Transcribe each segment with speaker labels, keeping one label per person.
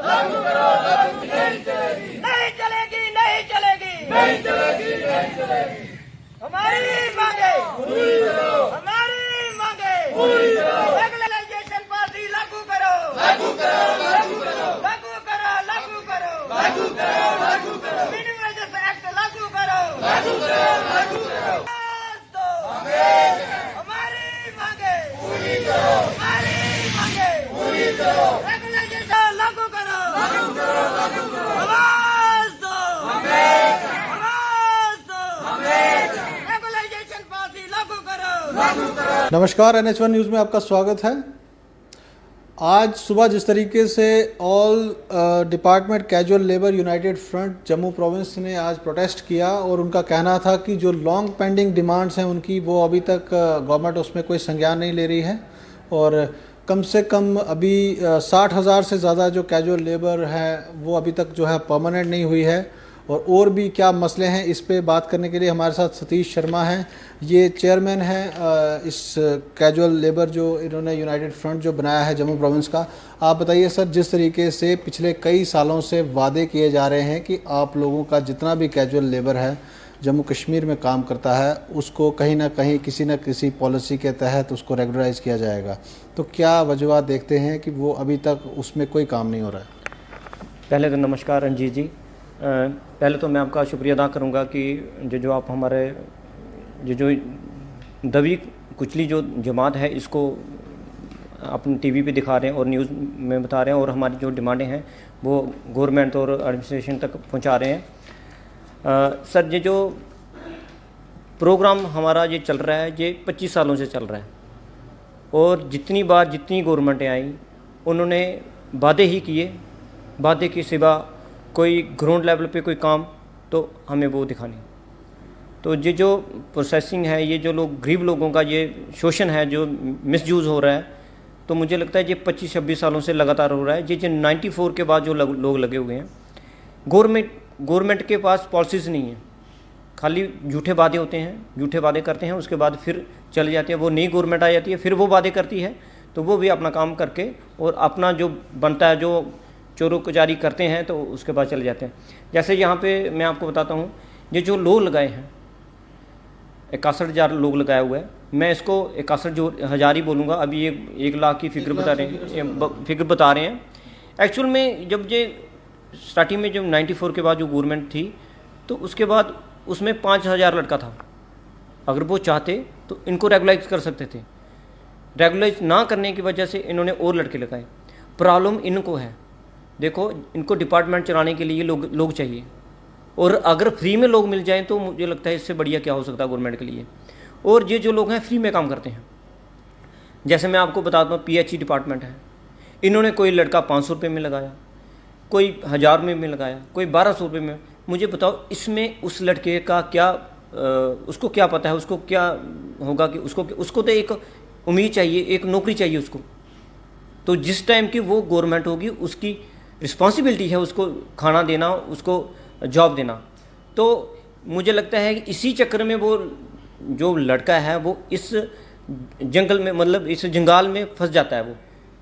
Speaker 1: नहीं चलेगी, नहीं चलेगी, नहीं चलेगी, नहीं चलेगी। हमारी मांगे हमारी मांगे रेगुलराइजेशन पॉलिसी लागू करो, लागू करो, लागू करो, लागू करो, लागू करो, लागू करो, लागू करो, मिनिमम वेजेस एक्ट लागू करो, लागू करो, लागू करो। हमारी मांगे पूरी करो, हमारी मांगे पूरी करो, रेगुलराइजेशन लागू करो, लागू करो, लागू करो। आवाज दो हमें, आवाज दो हमें, रेगुलराइजेशन पॉलिसी लागू करो, लागू करो।
Speaker 2: नमस्कार, NH1 न्यूज़ में आपका स्वागत है। आज सुबह जिस तरीके से all department casual labour United front Jammu province ने आज प्रोटेस्ट किया और उनका कहना था कि जो लॉन्ग पेंडिंग डिमांड्स हैं उनकी वो अभी तक गवर्नमेंट उसमें कोई संज्ञान नहीं ले रही है और कम से कम अभी 60,000 से ज़्यादा जो कैजुअल लेबर है वो अभी तक जो है परमानेंट नहीं हुई है। और भी क्या मसले हैं इस पे बात करने के लिए हमारे साथ सतीश शर्मा हैं। ये चेयरमैन हैं इस कैजुअल लेबर जो इन्होंने यूनाइटेड फ्रंट जो बनाया है जम्मू प्रोविंस का। आप बताइए सर, जिस तरीके से पिछले कई सालों से वादे किए जा रहे हैं कि आप लोगों का जितना भी कैजुअल लेबर है जम्मू कश्मीर में काम करता है उसको कहीं ना कहीं किसी न किसी पॉलिसी के तहत उसको रेगुलराइज किया जाएगा, तो क्या वजूहत देखते हैं कि वो अभी तक उसमें कोई काम नहीं हो रहा है?
Speaker 3: पहले तो नमस्कार रंजीत जी। पहले तो मैं आपका शुक्रिया अदा करूंगा कि जो आप हमारे जो दबी कुचली जो जमात है इसको अपने टीवी पे दिखा रहे हैं और न्यूज़ में बता रहे हैं और हमारी जो डिमांडें हैं वो गवर्नमेंट और एडमिनिस्ट्रेशन तक पहुंचा रहे हैं। सर, ये जो प्रोग्राम हमारा ये चल रहा है ये 25 सालों से चल रहा है और जितनी बार जितनी गवर्नमेंटें आई उन्होंने वादे ही किए, वादे के सिवा कोई ग्राउंड लेवल पे कोई काम तो हमें वो दिखानी। तो ये जो प्रोसेसिंग है, ये जो लोग गरीब लोगों का ये शोषण है जो मिसयूज़ हो रहा है, तो मुझे लगता है ये 25-26 सालों से लगातार हो रहा है। ये जो 94 के बाद जो लोग लगे हुए हैं, गवर्नमेंट के पास पॉलिसीज़ नहीं है, खाली झूठे वादे होते हैं, झूठे वादे करते हैं, उसके बाद फिर चले जाते हैं। वो नई गवर्नमेंट आ जाती है, फिर वो वादे करती है तो वो भी अपना काम करके और अपना जो बनता है जो चोरों कचारी करते हैं तो उसके बाद चले जाते हैं। जैसे यहाँ पे मैं आपको बताता हूँ, ये जो लोग लगाए हैं 61,000 लोग लगाया हुआ है, मैं इसको 61,000 ही बोलूँगा। अभी ये 1 लाख की फिगर बता रहे हैं। एक्चुअल में जब ये स्टार्टिंग में जब 94 के बाद जो गवर्नमेंट थी तो उसके बाद उसमें 5,000 लड़का था। अगर वो चाहते तो इनको रेगुलाइज कर सकते थे, रेगुलाइज ना करने की वजह से इन्होंने और लड़के लगाए। प्रॉब्लम इनको है, देखो इनको डिपार्टमेंट चलाने के लिए लोग चाहिए और अगर फ्री में लोग मिल जाएं तो मुझे लगता है इससे बढ़िया क्या हो सकता है गवर्नमेंट के लिए। और ये जो लोग हैं फ्री में काम करते हैं, जैसे मैं आपको बताता हूँ PHE डिपार्टमेंट है, इन्होंने कोई लड़का 500 रुपये में लगाया, कोई 1000 में लगाया, कोई 1200 रुपये में। मुझे बताओ इसमें उस लड़के का क्या उसको क्या पता है, उसको क्या होगा कि उसको तो एक उम्मीद चाहिए, एक नौकरी चाहिए उसको। तो जिस टाइम की वो गवर्नमेंट होगी उसकी रिस्पॉन्सिबिलिटी है उसको खाना देना, उसको जॉब देना। तो मुझे लगता है कि इसी चक्कर में वो जो लड़का है वो इस जंगल में मतलब इस जंगाल में फंस जाता है वो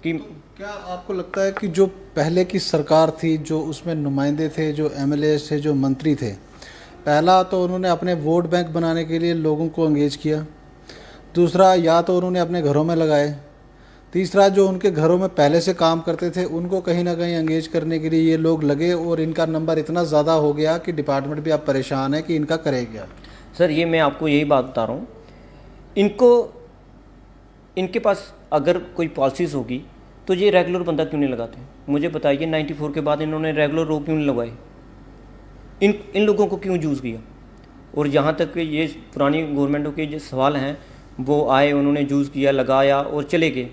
Speaker 3: कि
Speaker 2: क्या आपको लगता है कि जो पहले की सरकार थी जो उसमें नुमाइंदे थे, जो MLA थे, जो मंत्री थे, पहला तो उन्होंने अपने वोट बैंक बनाने के लिए लोगों को एंगेज किया, दूसरा या तो उन्होंने अपने घरों में लगाए, तीसरा जो उनके घरों में पहले से काम करते थे उनको कहीं ना कहीं एंगेज करने के लिए ये लोग लगे और इनका नंबर इतना ज़्यादा हो गया कि डिपार्टमेंट भी अब परेशान है कि इनका करे क्या।
Speaker 3: सर, ये मैं आपको यही बात बता रहा हूँ, इनके पास अगर कोई पॉलिसीज़ होगी तो ये रेगुलर बंदा क्यों नहीं लगाते? मुझे बताइए 94 के बाद इन्होंने रेगुलर रोक क्यों नहीं लगवाए? इन लोगों को क्यों यूज़ किया? और जहाँ तक ये पुरानी गवर्नमेंटों के जो सवाल हैं वो आए, उन्होंने यूज़ किया, लगाया और चले गए।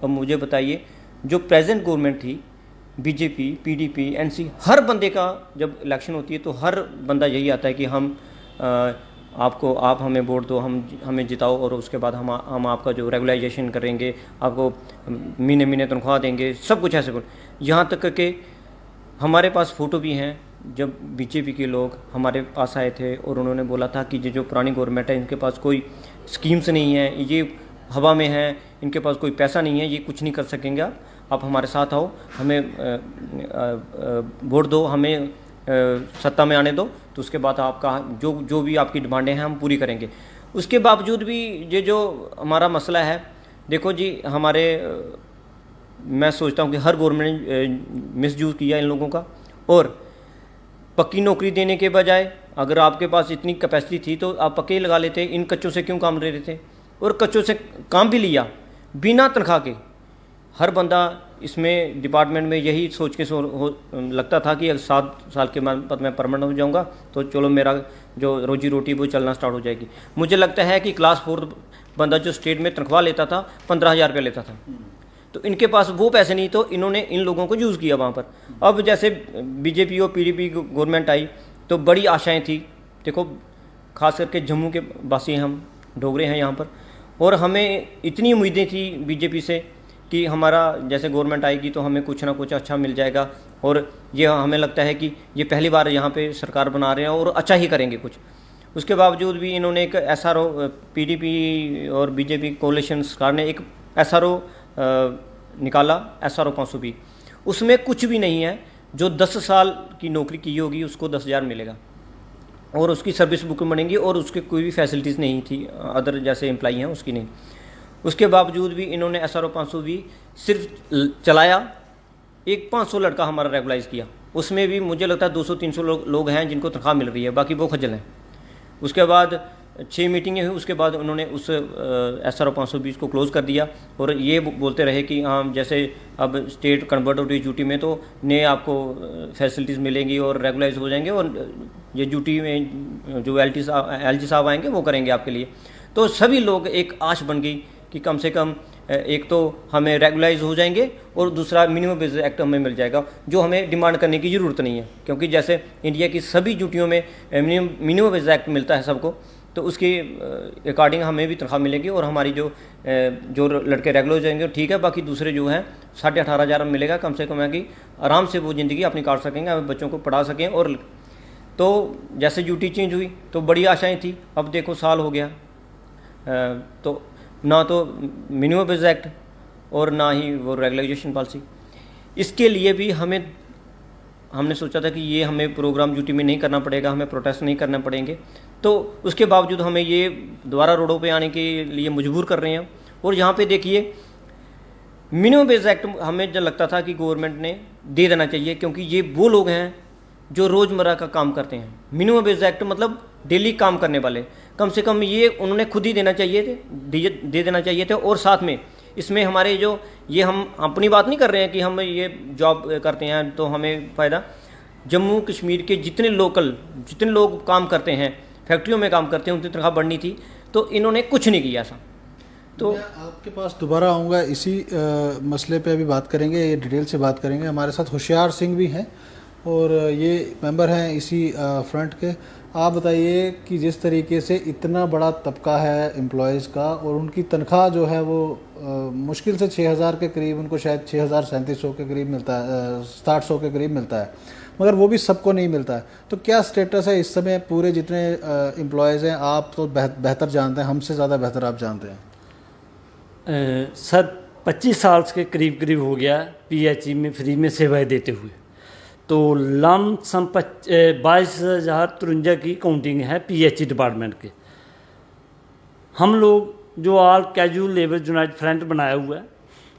Speaker 3: अब मुझे बताइए जो प्रेजेंट गवर्नमेंट थी BJP, PDP, NC, हर बंदे का जब इलेक्शन होती है तो हर बंदा यही आता है कि आप हमें वोट दो, हमें जिताओ और उसके बाद हम आपका जो रेगुलाइजेशन करेंगे, आपको महीने तनख्वाह देंगे, सब कुछ ऐसे कुछ। यहाँ तक कि हमारे पास फ़ोटो भी हैं जब BJP के लोग हमारे पास आए थे और उन्होंने बोला था कि जो पुरानी गवर्नमेंट है इनके पास कोई स्कीम्स नहीं है, ये हवा में है, इनके पास कोई पैसा नहीं है, ये कुछ नहीं कर सकेंगे आप हमारे साथ आओ, हमें वोट दो, हमें सत्ता में आने दो, तो उसके बाद आपका जो जो भी आपकी डिमांडें हैं हम पूरी करेंगे। उसके बावजूद भी ये जो हमारा मसला है, देखो जी हमारे मैं सोचता हूँ कि हर गवर्नमेंट ने मिसयूज़ किया इन लोगों का, और पक्की नौकरी देने के बजाय अगर आपके पास इतनी कैपेसिटी थी तो आप पक्के ही लगा लेते, इन कच्चों से क्यों काम ले रहे थे? और कच्चों से काम भी लिया बिना तनख्वाह के। हर बंदा इसमें डिपार्टमेंट में यही सोच के लगता था कि 7 साल के बाद मैं परमानेंट हो जाऊंगा तो चलो मेरा जो रोजी रोटी वो चलना स्टार्ट हो जाएगी। मुझे लगता है कि क्लास 4 बंदा जो स्टेट में तनख्वाह लेता था 15,000 रुपये लेता था, तो इनके पास वो पैसे नहीं, तो इन्होंने इन लोगों को यूज़ किया वहाँ पर। अब जैसे बीजेपी और पीडीपी गवर्नमेंट आई तो बड़ी आशाएं थी। देखो खास करके जम्मू के वासी हम डोगरे हैं यहाँ पर, और हमें इतनी उम्मीदें थी बीजेपी से कि हमारा जैसे गवर्नमेंट आएगी तो हमें कुछ ना कुछ अच्छा मिल जाएगा, और ये हमें लगता है कि ये पहली बार यहाँ पे सरकार बना रहे हैं और अच्छा ही करेंगे कुछ। उसके बावजूद भी इन्होंने एक SRO, पीडीपी और बीजेपी कोalition सरकार ने एक SRO निकाला, SRO 520। उसमें कुछ भी नहीं है। जो 10 साल की नौकरी की होगी उसको 10,000 मिलेगा, और उसकी सर्विस बुक बनेंगी, और उसके कोई भी फैसिलिटीज़ नहीं थी अदर जैसे एम्प्लाई हैं उसकी नहीं। उसके बावजूद भी इन्होंने SRO 520 सिर्फ चलाया, एक 500 लड़का हमारा रेगुलाइज़ किया, उसमें भी मुझे लगता है 200-300 लोग हैं जिनको तनख्वाह मिल रही है, बाकी वो खजल हैं। उसके बाद 6 मीटिंगें हुई, उसके बाद उन्होंने उस SRO 520 को क्लोज़ कर दिया, और ये बोलते रहे कि हाँ जैसे अब स्टेट कन्वर्ट हो रही है ड्यूटी में तो नए आपको फैसिलिटीज़ मिलेंगी और रेगुलाइज हो जाएंगे, और ये ड्यूटी में जो LG साहब आएंगे वो करेंगे आपके लिए। तो सभी लोग एक आश बन गई कि कम से कम एक तो हमें रेगुलाइज हो जाएंगे और दूसरा मिनिमम वेज एक्ट हमें मिल जाएगा, जो हमें डिमांड करने की ज़रूरत नहीं है, क्योंकि जैसे इंडिया की सभी ड्यूटियों में मिनिमम वेज एक्ट मिलता है सबको, तो उसके अकॉर्डिंग हमें भी तनख्वाह मिलेगी, और हमारी जो लड़के रेगुलर हो जाएंगे ठीक है, बाकी दूसरे जो हैं 18,500 मिलेगा कम से कम है कि आराम से वो ज़िंदगी अपनी काट सकेंगे, हमें बच्चों को पढ़ा सकें। और तो जैसे ड्यूटी चेंज हुई तो बड़ी आशाएं थी, अब देखो साल हो गया, तो ना तो मिनिमम वेज एक्ट और ना ही वो रेगुलाइजेशन पॉलिसी। इसके लिए भी हमने सोचा था कि ये हमें प्रोग्राम ड्यूटी में नहीं करना पड़ेगा, हमें प्रोटेस्ट नहीं करना पड़ेंगे, तो उसके बावजूद हमें ये दोबारा रोडों पे आने के लिए मजबूर कर रहे हैं। और यहाँ पे देखिए मिनिमम वेज एक्ट हमें जो लगता था कि गवर्नमेंट ने दे देना चाहिए, क्योंकि ये वो लोग हैं जो रोज़मर्रा का काम करते हैं। मिनिमम वेज एक्ट मतलब डेली काम करने वाले, कम से कम ये उन्होंने खुद ही देना चाहिए थे, दे देना चाहिए थे। और साथ में इसमें हमारे जो ये हम अपनी बात नहीं कर रहे हैं कि हम ये जॉब करते हैं तो हमें फ़ायदा, जम्मू कश्मीर के जितने लोग काम करते हैं, फैक्ट्रियों में काम करते हैं, उनकी तनख्वाह बढ़नी थी, तो इन्होंने कुछ नहीं किया ऐसा। तो
Speaker 2: मैं आपके पास दोबारा आऊँगा, इसी मसले पे अभी बात करेंगे, ये डिटेल से बात करेंगे। हमारे साथ होशियार सिंह भी हैं और ये मेंबर हैं इसी फ्रंट के। आप बताइए कि जिस तरीके से इतना बड़ा तबका है एम्प्लॉयज़ का और उनकी तनख्वाह जो है वो मुश्किल से 6,000 के करीब, उनको शायद 6,3700 के करीब मिलता है, 700 के करीब मिलता है, मगर वो भी सबको नहीं मिलता है। तो क्या स्टेटस है इस समय पूरे जितने एम्प्लॉयज़ हैं? आप तो बेहतर जानते हैं, हमसे ज़्यादा बेहतर आप जानते हैं।
Speaker 4: सर 25 साल के करीब हो गया PHE में फ्री में सेवाएं देते हुए, तो लम सम 22,053 की काउंटिंग है PHE डिपार्टमेंट के। हम लोग जो all casual labour United front बनाया हुआ है,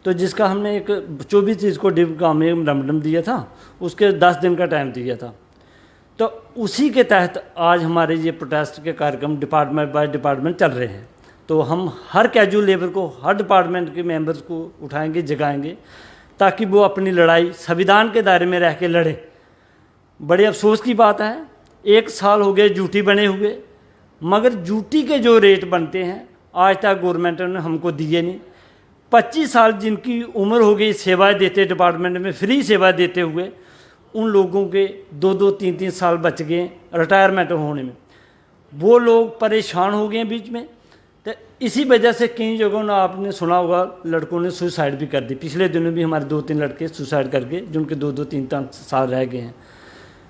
Speaker 4: तो जिसका हमने एक 24 चीज़ को डिव काम में मेमोरेंडम दिया था, उसके 10 दिन का टाइम दिया था, तो उसी के तहत आज हमारे ये प्रोटेस्ट के कार्यक्रम डिपार्टमेंट बाय डिपार्टमेंट चल रहे हैं। तो हम हर कैजुअल लेबर को, हर डिपार्टमेंट के मेंबर्स को उठाएंगे, जगाएंगे, ताकि वो अपनी लड़ाई संविधान के दायरे में रह के लड़ें। बड़े अफसोस की बात है, 1 साल हो गए ड्यूटी बने हुए, मगर ड्यूटी के जो रेट बनते हैं आज तक गवर्नमेंट ने हमको दिए नहीं। 25 साल जिनकी उम्र हो गई सेवाएं देते डिपार्टमेंट में, फ्री सेवा देते हुए, उन लोगों के 2-2, 3-3 साल बच गए रिटायरमेंट होने में। वो लोग परेशान हो गए बीच में, तो इसी वजह से कई जगहों ने आपने सुना होगा लड़कों ने सुसाइड भी कर दी। पिछले दिनों भी हमारे 2-3 लड़के सुसाइड कर गए, जिनके 2-2, 3-3 साल रह गए हैं,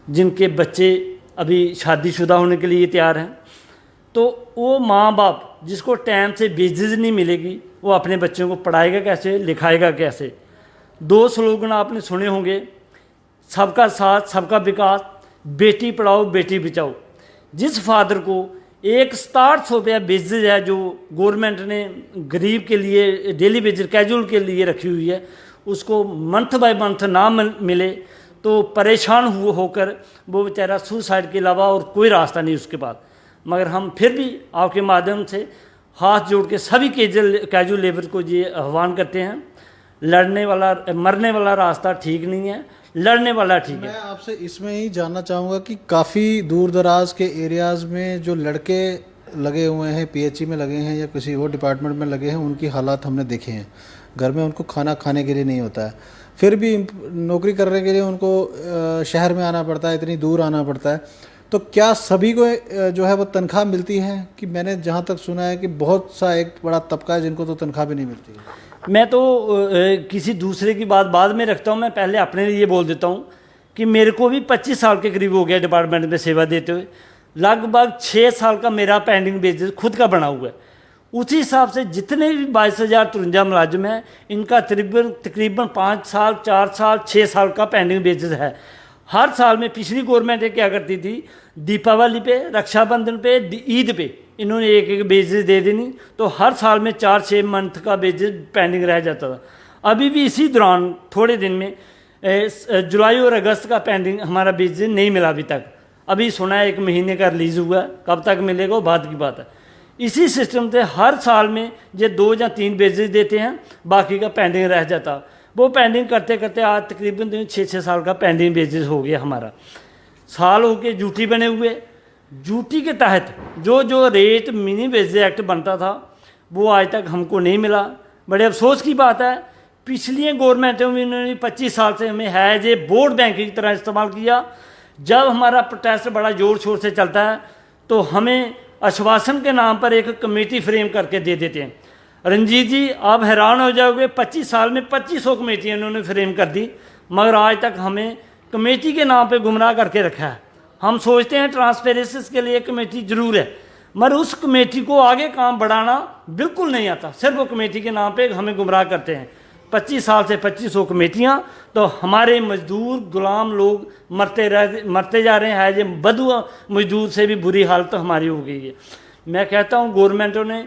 Speaker 4: जिनके बच्चे अभी शादीशुदा होने के लिए तैयार हैं। तो वो माँ बाप जिसको टाइम से बेसिस नहीं मिलेगी, वो अपने बच्चों को पढ़ाएगा कैसे, लिखाएगा कैसे? दो स्लोगन आपने सुने होंगे, सबका साथ सबका विकास, बेटी पढ़ाओ बेटी बचाओ। जिस फादर को एक 6700 रुपया बेसिस है जो गवर्नमेंट ने गरीब के लिए डेली बेसिस कैजुअल के लिए रखी हुई है, उसको मंथ बाय मंथ ना मिले तो परेशान होकर वो बेचारा सुसाइड के अलावा और कोई रास्ता नहीं उसके पास। मगर हम फिर भी आपके माध्यम से हाथ जोड़ के सभी कैजुअल लेबर को ये आह्वान करते हैं, मरने वाला रास्ता ठीक नहीं है, लड़ने वाला ठीक है।
Speaker 2: मैं आपसे इसमें ही जानना चाहूँगा कि काफ़ी दूर दराज के एरियाज़ में जो लड़के लगे हुए हैं, पीएचई में लगे हैं या किसी और डिपार्टमेंट में लगे हैं, उनकी हालात हमने देखे हैं। घर में उनको खाना खाने के लिए नहीं होता है, फिर भी नौकरी करने के लिए उनको शहर में आना पड़ता है, इतनी दूर आना पड़ता है। तो क्या सभी को जो है वो तनख्वाह मिलती है? कि मैंने जहाँ तक सुना है कि बहुत सा एक बड़ा तबका है जिनको तो तनख्वाह भी नहीं मिलती है।
Speaker 4: मैं तो किसी दूसरे की बात बाद में रखता हूँ, मैं पहले अपने लिए बोल देता हूँ कि मेरे को भी 25 साल के करीब हो गया डिपार्टमेंट में सेवा देते हुए। लगभग 6 साल का मेरा पेंडिंग बेसिस खुद का बना हुआ है। उसी हिसाब से जितने भी 22,053 मुलाजिम हैं, इनका तकरीबन 5 साल 4 साल 6 साल का पेंडिंग बेसिस है। हर साल में पिछली गवर्नमेंट क्या करती थी, दीपावली पे, रक्षाबंधन पे, ईद पे इन्होंने एक एक बेसिस दे देनी, तो हर साल में 4-6 मंथ का बेसिस पेंडिंग रह जाता था। अभी भी इसी दौरान थोड़े दिन में जुलाई और अगस्त का पेंडिंग हमारा बेसिस नहीं मिला अभी तक। अभी सुना है 1 महीने का रिलीज़ हुआ, कब तक मिलेगा वो बाद की बात है। इसी सिस्टम से हर साल में ये 2 या 3 बेसिस देते हैं, बाकी का पेंडिंग रह जाता। वो पेंडिंग करते करते आज तकरीबन 6-6 साल का पेंडिंग बेसिस हो गया हमारा। साल हो के ड्यूटी बने हुए, ड्यूटी के तहत जो रेट मिनी वेज एक्ट बनता था वो आज तक हमको नहीं मिला। बड़े अफसोस की बात है, पिछली गवर्नमेंटों में इन्होंने 25 साल से हमें है जे बोर्ड बैंक की तरह इस्तेमाल किया। जब हमारा प्रोटेस्ट बड़ा ज़ोर शोर से चलता है तो हमें आश्वासन के नाम पर एक कमेटी फ्रेम करके दे देते हैं। रंजीत जी आप हैरान हो जाओगे, 25 साल में 2500 कमेटियाँ इन्होंने फ्रेम कर दी, मगर आज तक हमें कमेटी के नाम पे गुमराह करके रखा है। हम सोचते हैं ट्रांसपेरेंसी के लिए कमेटी ज़रूर है, मगर उस कमेटी को आगे काम बढ़ाना बिल्कुल नहीं आता। सिर्फ वो कमेटी के नाम पे हमें गुमराह करते हैं। 25 साल से 2500 कमेटियाँ, तो हमारे मजदूर गुलाम लोग मरते जा रहे हैं। ये बदुआ मजदूर से भी बुरी हालत हमारी हो गई है। मैं कहता हूँ गवर्नमेंटों ने,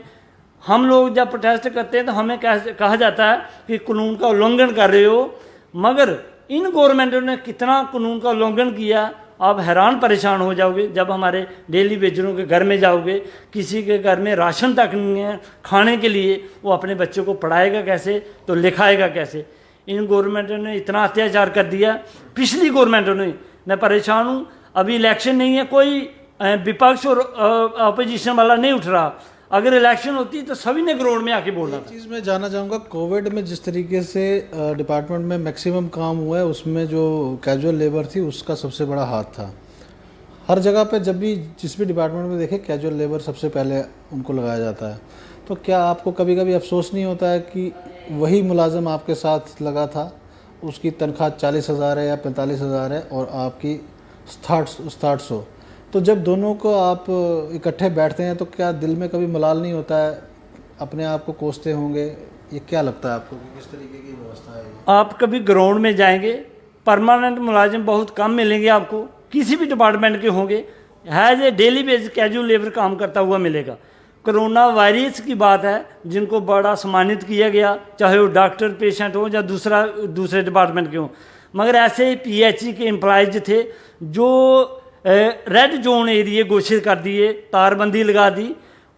Speaker 4: हम लोग जब प्रोटेस्ट करते हैं तो हमें कहा जाता है कि कानून का उल्लंघन कर रहे हो, मगर इन गवर्नमेंटों ने कितना कानून का उल्लंघन किया आप हैरान परेशान हो जाओगे। जब हमारे डेली वेजरों के घर में जाओगे, किसी के घर में राशन तक नहीं है खाने के लिए, वो अपने बच्चों को पढ़ाएगा कैसे, तो लिखाएगा कैसे। इन गवर्नमेंटों ने इतना अत्याचार कर दिया, पिछली गवर्नमेंटों ने। मैं परेशान हूँ, अभी इलेक्शन नहीं है, कोई विपक्ष और अपोजिशन वाला नहीं उठ रहा। अगर इलेक्शन होती तो सभी ने ग्राउंड में आके बोलना था।
Speaker 2: चीज़ मैं जानना चाहूँगा, कोविड में जिस तरीके से डिपार्टमेंट में मैक्सिमम काम हुआ है, उसमें जो कैजुअल लेबर थी उसका सबसे बड़ा हाथ था। हर जगह पे जब भी जिस भी डिपार्टमेंट में देखे कैजुअल लेबर सबसे पहले उनको लगाया जाता है। तो क्या आपको कभी कभी अफसोस नहीं होता है कि वही मुलाजिम आपके साथ लगा था, उसकी तनख्वाह 40,000 है या 45,000 है और आपकी 6700? तो जब दोनों को आप इकट्ठे बैठते हैं तो क्या दिल में कभी मलाल नहीं होता है? अपने आप को कोसते होंगे? ये क्या लगता है आपको कि किस तरीके की व्यवस्था है?
Speaker 4: आप कभी ग्राउंड में जाएंगे, परमानेंट मुलाजिम बहुत कम मिलेंगे आपको, किसी भी डिपार्टमेंट के होंगे। है ये डेली बेस कैजुअल लेबर काम करता हुआ मिलेगा। कोरोना वायरस की बात है, जिनको बड़ा सम्मानित किया गया, चाहे वो डॉक्टर पेशेंट हो या दूसरे डिपार्टमेंट के हों, मगर ऐसे पीएचई के एम्प्लॉयज थे जो रेड जोन एरिया घोषित कर दिए, तारबंदी लगा दी।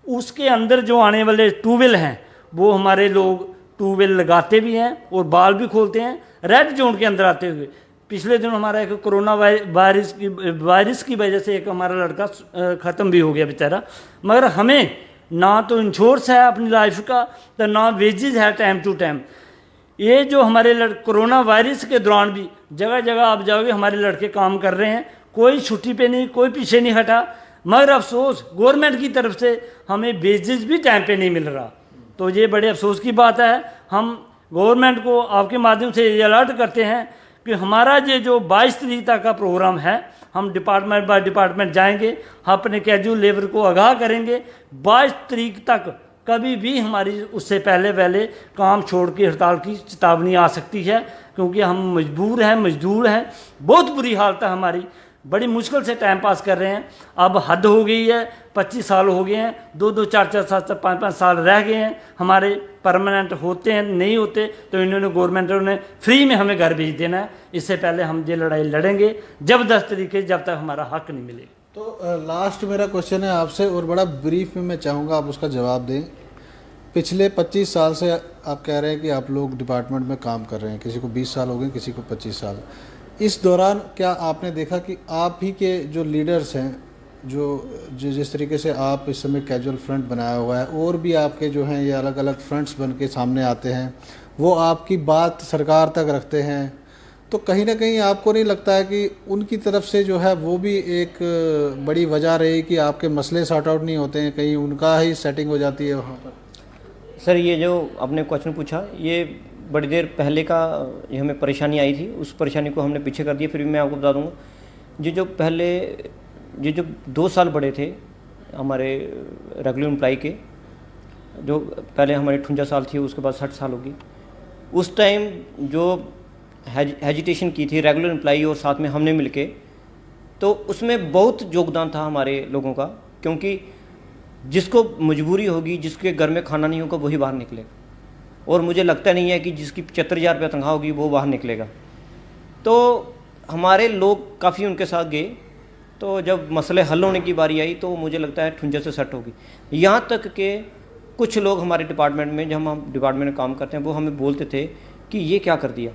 Speaker 4: उसके अंदर जो आने वाले ट्यूबवेल हैं वो हमारे लोग ट्यूबवेल लगाते भी हैं और बाल भी खोलते हैं रेड जोन के अंदर आते हुए। पिछले दिन हमारा एक कोरोना वायरस की वजह से एक हमारा लड़का ख़त्म भी हो गया बेचारा। मगर हमें ना तो इंश्योरेंस है अपनी लाइफ का, तो ना वेजेस है टाइम टू टाइम। ये जो हमारे कोरोना वायरस के दौरान भी जगह जगह आप जाओगे हमारे लड़के काम कर रहे हैं, कोई छुट्टी पे नहीं, कोई पीछे नहीं हटा। मगर अफसोस गवर्नमेंट की तरफ से हमें वेजेस भी टाइम पे नहीं मिल रहा। तो ये बड़े अफसोस की बात है। हम गवर्नमेंट को आपके माध्यम से ये अलर्ट करते हैं कि हमारा ये जो 22 तारीख तक का प्रोग्राम है, हम डिपार्टमेंट बाय डिपार्टमेंट जाएंगे, अपने कैजुअल लेबर को आगाह करेंगे। 22 तारीख तक कभी भी हमारी उससे पहले काम छोड़ के हड़ताल की चेतावनी आ सकती है, क्योंकि हम मजबूर हैं, मजदूर हैं। बहुत बुरी हालत है हमारी, बड़ी मुश्किल से टाइम पास कर रहे हैं। अब हद हो गई है, 25 साल हो गए हैं, 2-2, 4-4, 7-7, 5-5 साल रह गए हैं हमारे। परमानेंट होते हैं, नहीं होते तो इन्होंने गवर्नमेंट ने फ्री में हमें घर भेज देना है। इससे पहले हम ये लड़ाई लड़ेंगे जबरदस्त तरीके, जब तक हमारा हक नहीं मिलेगा।
Speaker 2: तो लास्ट मेरा क्वेश्चन है आपसे, और बड़ा ब्रीफ में मैं चाहूँगा आप उसका जवाब दें। पिछले 25 साल से आप कह रहे हैं कि आप लोग डिपार्टमेंट में काम कर रहे हैं, किसी को 20 साल हो गए, किसी को 25 साल। इस दौरान क्या आपने देखा कि आप ही के जो लीडर्स हैं, जो जिस तरीके से आप इस समय कैजुअल फ्रंट बनाया हुआ है, और भी आपके जो हैं ये अलग अलग फ्रंट्स बन के सामने आते हैं, वो आपकी बात सरकार तक रखते हैं, तो कहीं ना कहीं आपको नहीं लगता है कि उनकी तरफ से जो है वो भी एक बड़ी वजह रही कि आपके मसले सॉर्ट आउट नहीं होते हैं, कहीं उनका ही सेटिंग हो जाती है वहाँ पर?
Speaker 3: सर, ये जो आपने क्वेश्चन पूछा, ये बड़ी देर पहले का ये हमें परेशानी आई थी, उस परेशानी को हमने पीछे कर दिया। फिर भी मैं आपको बता दूंगा, ये जो 2 साल बड़े थे हमारे रेगुलर एम्प्लॉय के, जो पहले हमारी 58 साल थी, उसके बाद 60 साल होगी। उस टाइम जो हेजिटेशन की थी रेगुलर एम्प्लॉय और साथ में हमने मिलके, तो उसमें बहुत योगदान था हमारे लोगों का, क्योंकि जिसको मजबूरी होगी, जिसके घर में खाना नहीं होगा, वही बाहर निकलेगा। और मुझे लगता नहीं है कि जिसकी 75,000 रुपये तनख्वाह होगी वो बाहर निकलेगा। तो हमारे लोग काफ़ी उनके साथ गए, तो जब मसले हल होने की बारी आई तो मुझे लगता है ठुंजा से सट होगी। यहाँ तक कि कुछ लोग हमारे डिपार्टमेंट में, जब हम डिपार्टमेंट में काम करते हैं, वो हमें बोलते थे कि ये क्या कर दिया,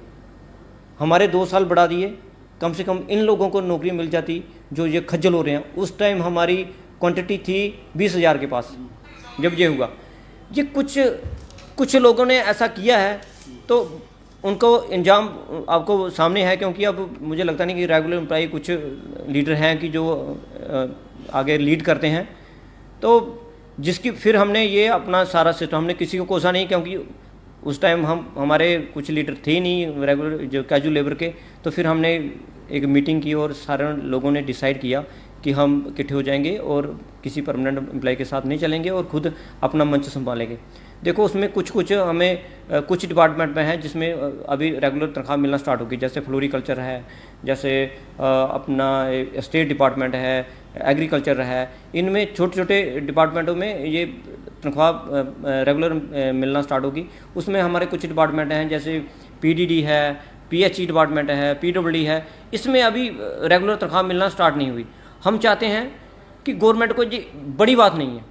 Speaker 3: हमारे 2 साल बढ़ा दिए, कम से कम इन लोगों को नौकरी मिल जाती जो ये खज्जल हो रहे हैं। उस टाइम हमारी क्वांटिटी थी 20,000 के पास जब ये हुआ। ये कुछ लोगों ने ऐसा किया है, तो उनको इंजाम आपको सामने है, क्योंकि अब मुझे लगता नहीं कि रेगुलर एम्प्लॉय कुछ लीडर हैं कि जो आगे लीड करते हैं। तो जिसकी फिर हमने ये अपना सारा सिस्टम, हमने किसी को कोसा नहीं, क्योंकि उस टाइम हमारे कुछ लीडर थे नहीं रेगुलर जो कैजुअल लेबर के। तो फिर हमने एक मीटिंग की और सारे लोगों ने डिसाइड किया कि हम इकट्ठे हो जाएंगे और किसी परमानेंट एम्प्लॉय के साथ नहीं चलेंगे और खुद अपना मंच संभालेंगे। देखो, उसमें कुछ हमें कुछ डिपार्टमेंट में है जिसमें अभी रेगुलर तनख्वाह मिलना स्टार्ट होगी, जैसे फ्लोरिकल्चर है, जैसे अपना स्टेट डिपार्टमेंट है, एग्रीकल्चर है। इनमें छोटे छोटे डिपार्टमेंटों में ये तनख्वाह रेगुलर मिलना स्टार्ट होगी। उसमें हमारे कुछ डिपार्टमेंट हैं, जैसे पीडीडी है, पीएचई डिपार्टमेंट है, पीडब्ल्यूडी है। इसमें अभी रेगुलर तनख्वाह मिलना स्टार्ट नहीं हुई। हम चाहते हैं कि गवर्नमेंट को ये बड़ी बात नहीं है,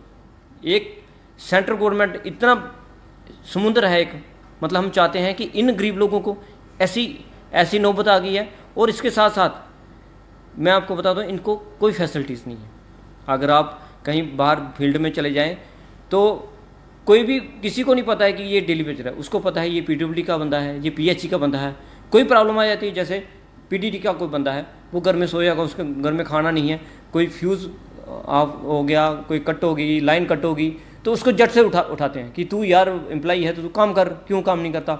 Speaker 3: एक सेंट्रल गवर्नमेंट इतना समुद्र है एक, मतलब हम चाहते हैं कि इन गरीब लोगों को ऐसी नौबत आ गई है। और इसके साथ साथ मैं आपको बता दूं, इनको कोई फैसिलिटीज़ नहीं है। अगर आप कहीं बाहर फील्ड में चले जाएं तो कोई भी, किसी को नहीं पता है कि ये डेली बेच रहा है। उसको पता है ये पीडब्ल्यूडी का बंदा है, ये पीएचई का बंदा है। कोई प्रॉब्लम आ जाती है, जैसे पीडीडी का कोई बंदा है, वो घर में सोएगा, उसके घर में खाना नहीं है, कोई फ्यूज़ ऑफ हो गया, कोई कट होगी, लाइन कट होगी, तो उसको जट से उठाते हैं कि तू यार एम्प्लॉई है तो तू काम कर, क्यों काम नहीं करता।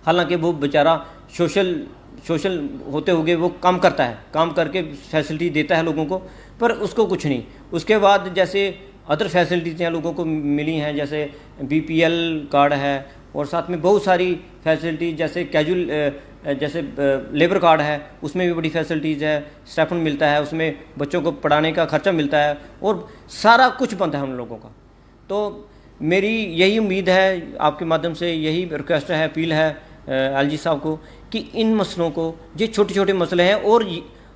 Speaker 3: हालांकि वो बेचारा सोशल होते हुए वो काम करता है, काम करके फैसिलिटी देता है लोगों को, पर उसको कुछ नहीं। उसके बाद जैसे अदर फैसिलिटीज़ हैं लोगों को मिली हैं, जैसे बीपीएल कार्ड है और साथ में बहुत सारी फैसिलिटी, जैसे कैजुअल जैसे लेबर कार्ड है, उसमें भी बड़ी फैसिलिटीज़ है, स्टाइपेंड मिलता है, उसमें बच्चों को पढ़ाने का खर्चा मिलता है और सारा कुछ बनता है हम लोगों का। तो मेरी यही उम्मीद है, आपके माध्यम से यही रिक्वेस्ट है, अपील है एलजी साहब को, कि इन मसलों को, ये छोटे छोटे मसले हैं, और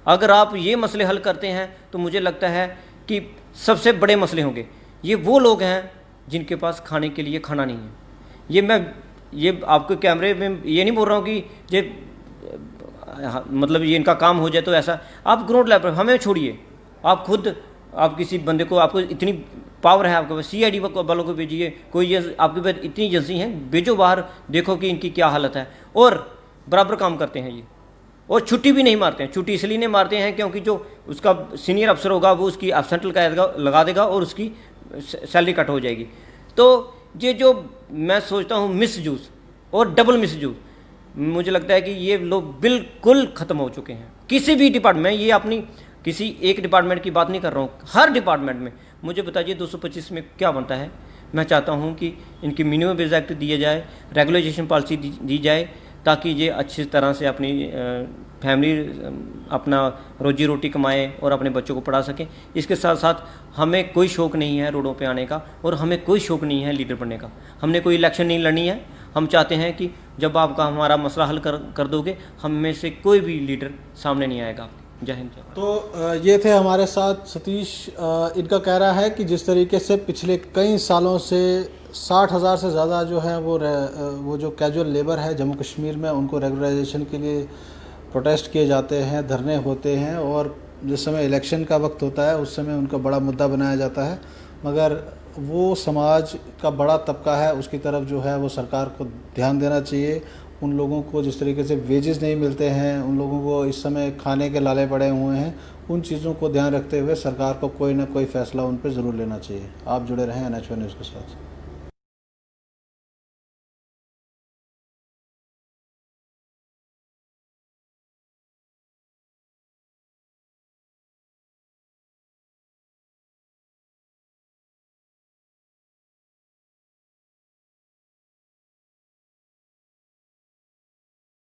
Speaker 3: अगर आप ये मसले हल करते हैं तो मुझे लगता है कि सबसे बड़े मसले होंगे। ये वो लोग हैं जिनके पास खाने के लिए खाना नहीं है। ये आपके कैमरे में ये नहीं बोल रहा हूँ कि ये मतलब ये इनका काम हो जाए तो ऐसा। आप ग्राउंड लेवल पर हमें छोड़िए, आप खुद, आप किसी बंदे को, आपको इतनी पावर है आपके पास, सीआईडी वालों को भेजिए, कोई आपके पास इतनी एजेंसी हैं, भेजो बाहर, देखो कि इनकी क्या हालत है। और बराबर काम करते हैं ये, और छुट्टी भी नहीं मारते हैं। छुट्टी इसलिए नहीं मारते हैं क्योंकि जो उसका सीनियर अफसर होगा वो उसकी एब्सेंट लगा देगा और उसकी सैलरी कट हो जाएगी। तो ये जो मैं सोचता हूँ मिसयूज़ और डबल मिसयूज़, मुझे लगता है कि ये लोग बिल्कुल ख़त्म हो चुके हैं किसी भी डिपार्टमेंट में। ये अपनी किसी एक डिपार्टमेंट की बात नहीं कर रहा हूँ, हर डिपार्टमेंट में। मुझे बताइए 225 में क्या बनता है? मैं चाहता हूँ कि इनकी मिनिमम वेज एक्ट दिया जाए, रेगुलाइजेशन पॉलिसी दी जाए, ताकि ये अच्छी तरह से अपनी फैमिली अपना रोजी रोटी कमाएं और अपने बच्चों को पढ़ा सकें। इसके साथ साथ हमें कोई शौक़ नहीं है रोडों पे आने का, और हमें कोई शौक़ नहीं है लीडर बनने का। हमने कोई इलेक्शन नहीं लड़नी है। हम चाहते हैं कि जब आपका हमारा मसला हल कर दोगे, हम में से कोई भी लीडर सामने नहीं आएगा। जय हिंद।
Speaker 2: तो ये थे हमारे साथ सतीश। इनका कह रहा है कि जिस तरीके से पिछले कई सालों से 60,000 से ज़्यादा जो है वो जो कैजुअल लेबर है जम्मू कश्मीर में, उनको रेगुलराइजेशन के लिए प्रोटेस्ट किए जाते हैं, धरने होते हैं, और जिस समय इलेक्शन का वक्त होता है उस समय उनका बड़ा मुद्दा बनाया जाता है। मगर वो समाज का बड़ा तबका है, उसकी तरफ जो है वो सरकार को ध्यान देना चाहिए। उन लोगों को जिस तरीके से वेजेस नहीं मिलते हैं, उन लोगों को इस समय खाने के लाले पड़े हुए हैं, उन चीज़ों को ध्यान रखते हुए सरकार को कोई ना कोई फ़ैसला उन पर ज़रूर लेना चाहिए। आप जुड़े रहें NH1 न्यूज़ के साथ।